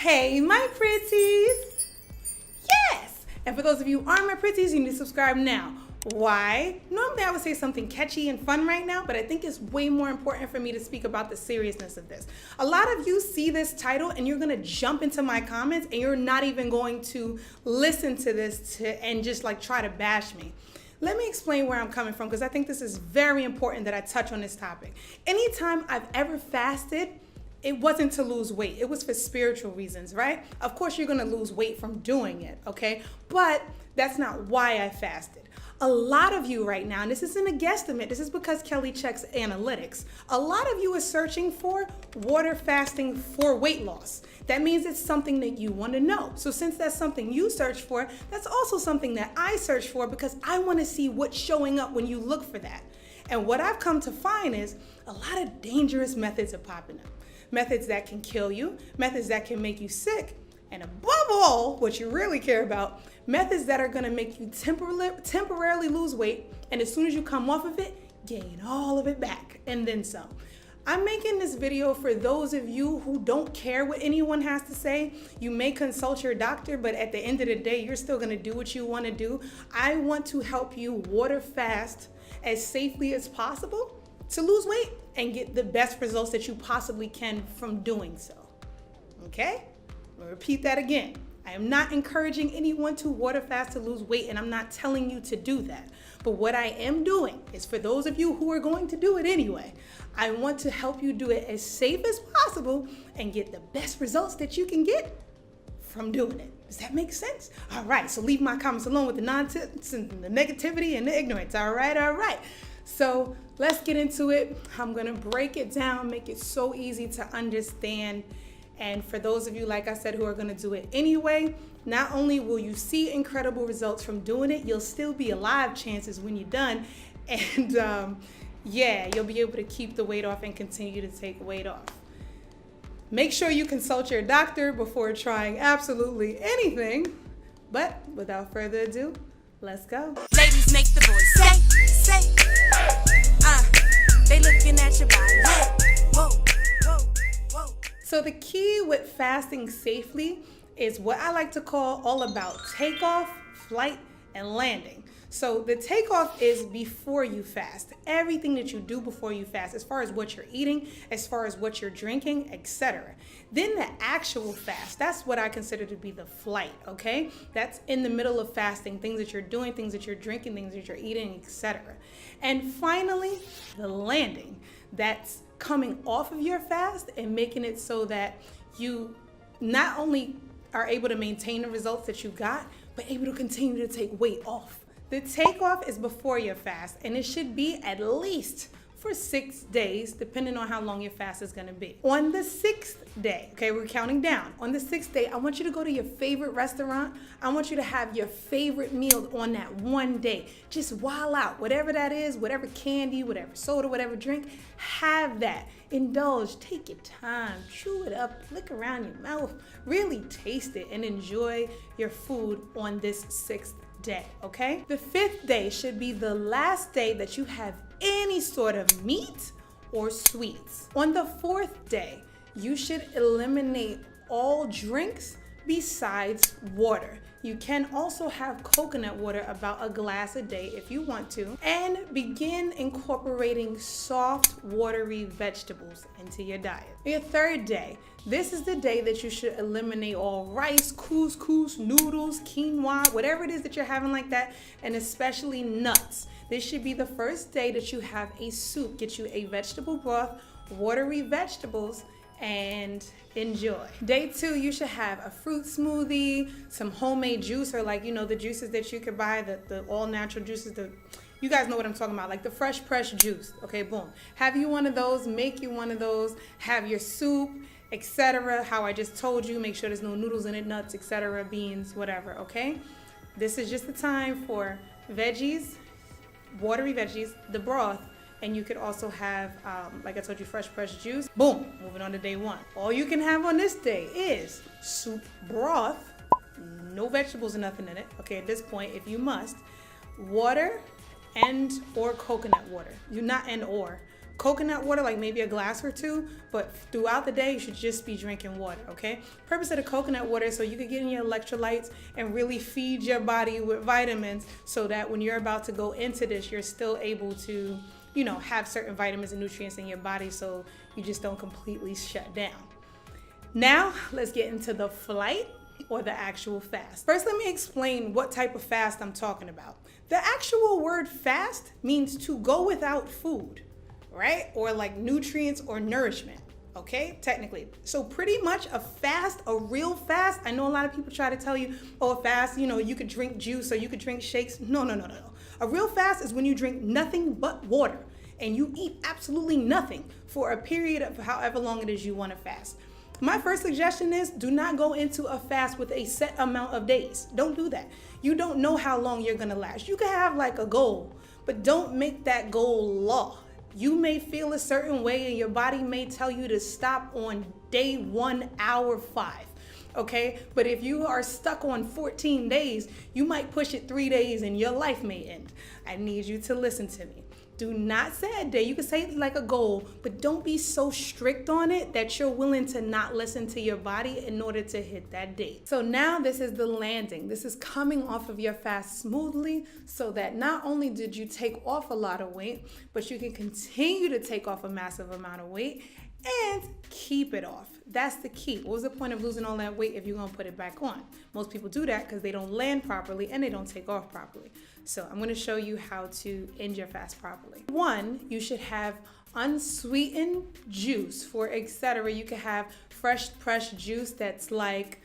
Hey, my pretties! Yes! And for those of you who aren't my pretties, you need to subscribe now. Why? Normally I would say something catchy and fun right now, but I think it's way more important for me to speak about the seriousness of this. A lot of you see this title and you're gonna jump into my comments and you're not even going to listen to this and just like try to bash me. Let me explain where I'm coming from because I think this is very important that I touch on this topic. Anytime I've ever fasted, it wasn't to lose weight. It was for spiritual reasons, right? Of course, you're gonna lose weight from doing it, okay? But that's not why I fasted. A lot of you right now, and this isn't a guesstimate, this is because Kelly checks analytics. A lot of you are searching for water fasting for weight loss. That means it's something that you want to know. So since that's something you search for, that's also something that I search for because I want to see what's showing up when you look for that. And what I've come to find is a lot of dangerous methods are popping up. Methods that can kill you, methods that can make you sick, and above all, what you really care about, methods that are gonna make you temporarily lose weight, and as soon as you come off of it, gain all of it back, and then some. I'm making this video for those of you who don't care what anyone has to say. You may consult your doctor, but at the end of the day, you're still gonna do what you wanna do. I want to help you water fast as safely as possible to lose weight and get the best results that you possibly can from doing so, okay? I'll repeat that again. I am not encouraging anyone to water fast to lose weight, and I'm not telling you to do that. But what I am doing is for those of you who are going to do it anyway, I want to help you do it as safe as possible and get the best results that you can get from doing it. Does that make sense? All right, so leave my comments alone with the nonsense and the negativity and the ignorance. All right. So let's get into it. I'm gonna break it down, make it so easy to understand. And for those of you, like I said, who are gonna do it anyway, not only will you see incredible results from doing it, you'll still be alive chances when you're done. And yeah, you'll be able to keep the weight off and continue to take weight off. Make sure you consult your doctor before trying absolutely anything. But without further ado, let's go. Ladies, make the boys say, they looking at your body. Whoa. So the key with fasting safely is what I like to call all about takeoff, flight, and landing. So the takeoff is before you fast. Everything that you do before you fast, as far as what you're eating, as far as what you're drinking, etc. Then the actual fast, that's what I consider to be the flight, okay? That's in the middle of fasting, things that you're doing, things that you're drinking, things that you're eating, etc. And finally, the landing. That's coming off of your fast and making it so that you not only are able to maintain the results that you got, but able to continue to take weight off. The takeoff is before your fast, and it should be at least for 6 days, depending on how long your fast is gonna be. On the 6th day, okay, we're counting down. On the 6th day, I want you to go to your favorite restaurant. I want you to have your favorite meal on that one day. Just while out, whatever that is, whatever candy, whatever soda, whatever drink, have that. Indulge, take your time, chew it up, lick around your mouth, really taste it and enjoy your food on this 6th day, okay? The 5th day should be the last day that you have any sort of meat or sweets. On the 4th day, you should eliminate all drinks besides water. You can also have coconut water, about a glass a day if you want to, and begin incorporating soft, watery vegetables into your diet. Your 3rd day, this is the day that you should eliminate all rice, couscous, noodles, quinoa, whatever it is that you're having like that, and especially nuts. This should be the first day that you have a soup. Get you a vegetable broth, watery vegetables, and enjoy. Day 2, you should have a fruit smoothie, some homemade juice, or like, you know, the juices that you could buy, the all natural juices, you guys know what I'm talking about, like the fresh pressed juice. Okay, boom. Have you one of those, make you one of those, have your soup, etc. How I just told you, make sure there's no noodles in it, nuts, etc., beans, whatever, okay? This is just the time for veggies, watery veggies, the broth, and you could also have, like I told you, fresh pressed juice. Boom, moving on to day 1. All you can have on this day is soup broth, no vegetables or nothing in it, okay, at this point, if you must, water and or coconut water. You not and or, coconut water, like maybe a glass or two, but throughout the day you should just be drinking water, okay? Purpose of the coconut water is so you can get in your electrolytes and really feed your body with vitamins so that when you're about to go into this, you're still able to, you know, have certain vitamins and nutrients in your body so you just don't completely shut down. Now, let's get into the flight or the actual fast. First, let me explain what type of fast I'm talking about. The actual word fast means to go without food, right? Or like nutrients or nourishment, okay? Technically. So pretty much a fast, a real fast, I know a lot of people try to tell you, oh, a fast, you know, you could drink juice or you could drink shakes. No. A real fast is when you drink nothing but water and you eat absolutely nothing for a period of however long it is you want to fast. My first suggestion is do not go into a fast with a set amount of days. Don't do that. You don't know how long you're going to last. You can have like a goal, but don't make that goal law. You may feel a certain way and your body may tell you to stop on day 1, hour 5. Okay, but if you are stuck on 14 days, you might push it 3 days and your life may end. I need you to listen to me. Do not say a day. You can say it like a goal, but don't be so strict on it that you're willing to not listen to your body in order to hit that date. So now this is the landing. This is coming off of your fast smoothly so that not only did you take off a lot of weight, but you can continue to take off a massive amount of weight and keep it off. That's the key. What was the point of losing all that weight if you're gonna put it back on? Most people do that because they don't land properly and they don't take off properly. So I'm gonna show you how to end your fast properly. 1, you should have unsweetened juice. For etc., you can have fresh pressed juice that's like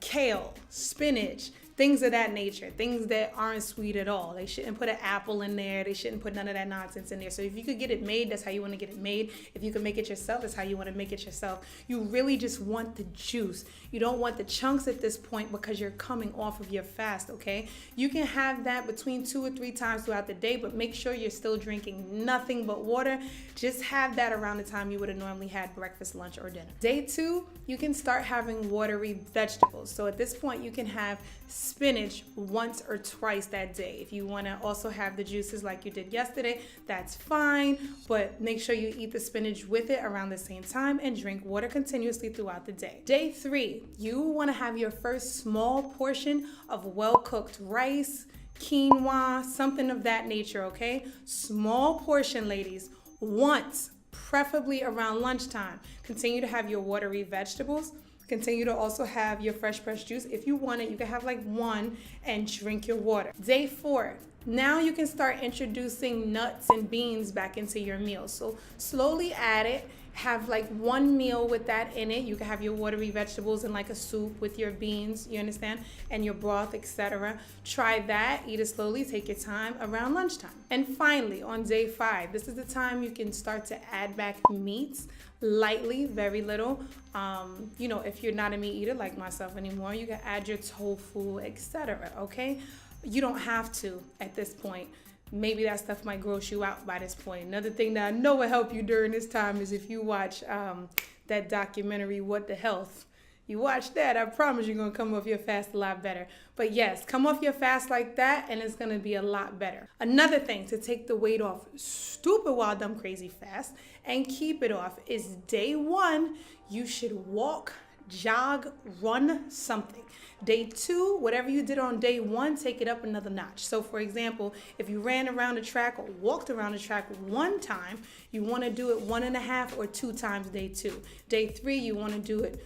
kale, spinach, things of that nature, things that aren't sweet at all. They shouldn't put an apple in there. They shouldn't put none of that nonsense in there. So if you could get it made, that's how you want to get it made. If you can make it yourself, that's how you want to make it yourself. You really just want the juice. You don't want the chunks at this point because you're coming off of your fast, okay? You can have that between 2 or 3 times throughout the day, but make sure you're still drinking nothing but water. Just have that around the time you would have normally had breakfast, lunch, or dinner. Day 2, you can start having watery vegetables. So at this point, you can have spinach once or twice that day. If you want to also have the juices like you did yesterday, that's fine, but make sure you eat the spinach with it around the same time and drink water continuously throughout the day. Day 3, you want to have your first small portion of well-cooked rice, quinoa, something of that nature, okay? Small portion, ladies, once, preferably around lunchtime. Continue to have your watery vegetables. Continue to also have your fresh pressed juice. If you want it, you can have like 1 and drink your water. Day 4, now you can start introducing nuts and beans back into your meal. So slowly add it. Have like 1 meal with that in it. You can have your watery vegetables and like a soup with your beans, you understand, and your broth, etc. Try that, eat it slowly, take your time around lunchtime. And finally, on day 5, this is the time you can start to add back meats lightly, very little. You know, if you're not a meat eater like myself anymore, you can add your tofu, etc. Okay? You don't have to at this point. Maybe that stuff might gross you out by this point. Another thing that I know will help you during this time is if you watch that documentary, What the Health. You watch that, I promise you're going to come off your fast a lot better. But yes, come off your fast like that and it's going to be a lot better. Another thing to take the weight off stupid wild dumb crazy fast and keep it off is day 1, you should walk, jog, run something. Day 2, whatever you did on day 1, take it up another notch. So for example, if you ran around the track or walked around the track 1 time, you want to do it 1.5 or 2 times day 2. Day 3, you want to do it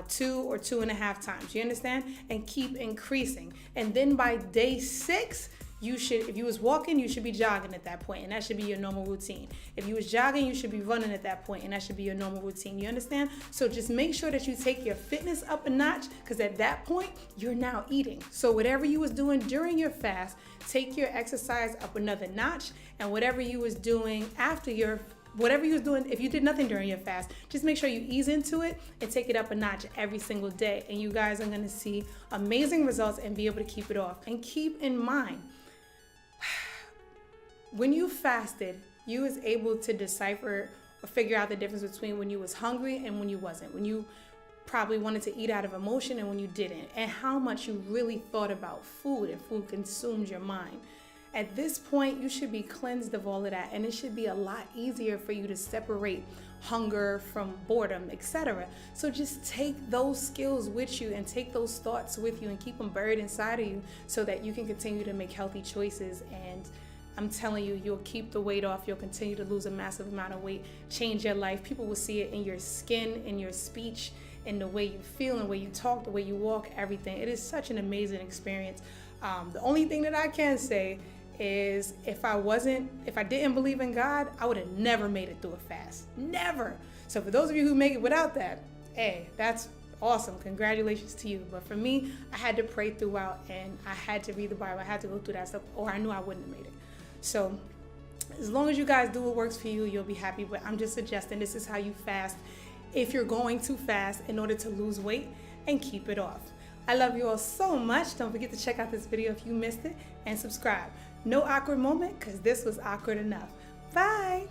2 or 2.5 times. You understand? And keep increasing. And then by day 6, you should, if you was walking, you should be jogging at that point, and that should be your normal routine. If you was jogging, you should be running at that point, and that should be your normal routine. You understand? So just make sure that you take your fitness up a notch, because at that point, you're now eating. So whatever you was doing during your fast, take your exercise up another notch, and whatever you was doing after your whatever you was doing, if you did nothing during your fast, just make sure you ease into it and take it up a notch every single day. And you guys are gonna see amazing results and be able to keep it off. And keep in mind, when you fasted, you was able to decipher or figure out the difference between when you was hungry and when you wasn't. When you probably wanted to eat out of emotion and when you didn't. And how much you really thought about food and food consumed your mind. At this point, you should be cleansed of all of that, and it should be a lot easier for you to separate hunger from boredom, etc. So just take those skills with you and take those thoughts with you and keep them buried inside of you so that you can continue to make healthy choices. And I'm telling you, you'll keep the weight off. You'll continue to lose a massive amount of weight, change your life. People will see it in your skin, in your speech, in the way you feel, in the way you talk, the way you walk, everything. It is such an amazing experience. The only thing that I can say is if I didn't believe in God, I would have never made it through a fast. Never. So for those of you who make it without that, hey, that's awesome. Congratulations to you. But for me, I had to pray throughout, and I had to read the Bible. I had to go through that stuff, or I knew I wouldn't have made it. So as long as you guys do what works for you, you'll be happy. But I'm just suggesting this is how you fast if you're going to fast in order to lose weight and keep it off. I love you all so much. Don't forget to check out this video if you missed it and subscribe. No awkward moment, because this was awkward enough. Bye.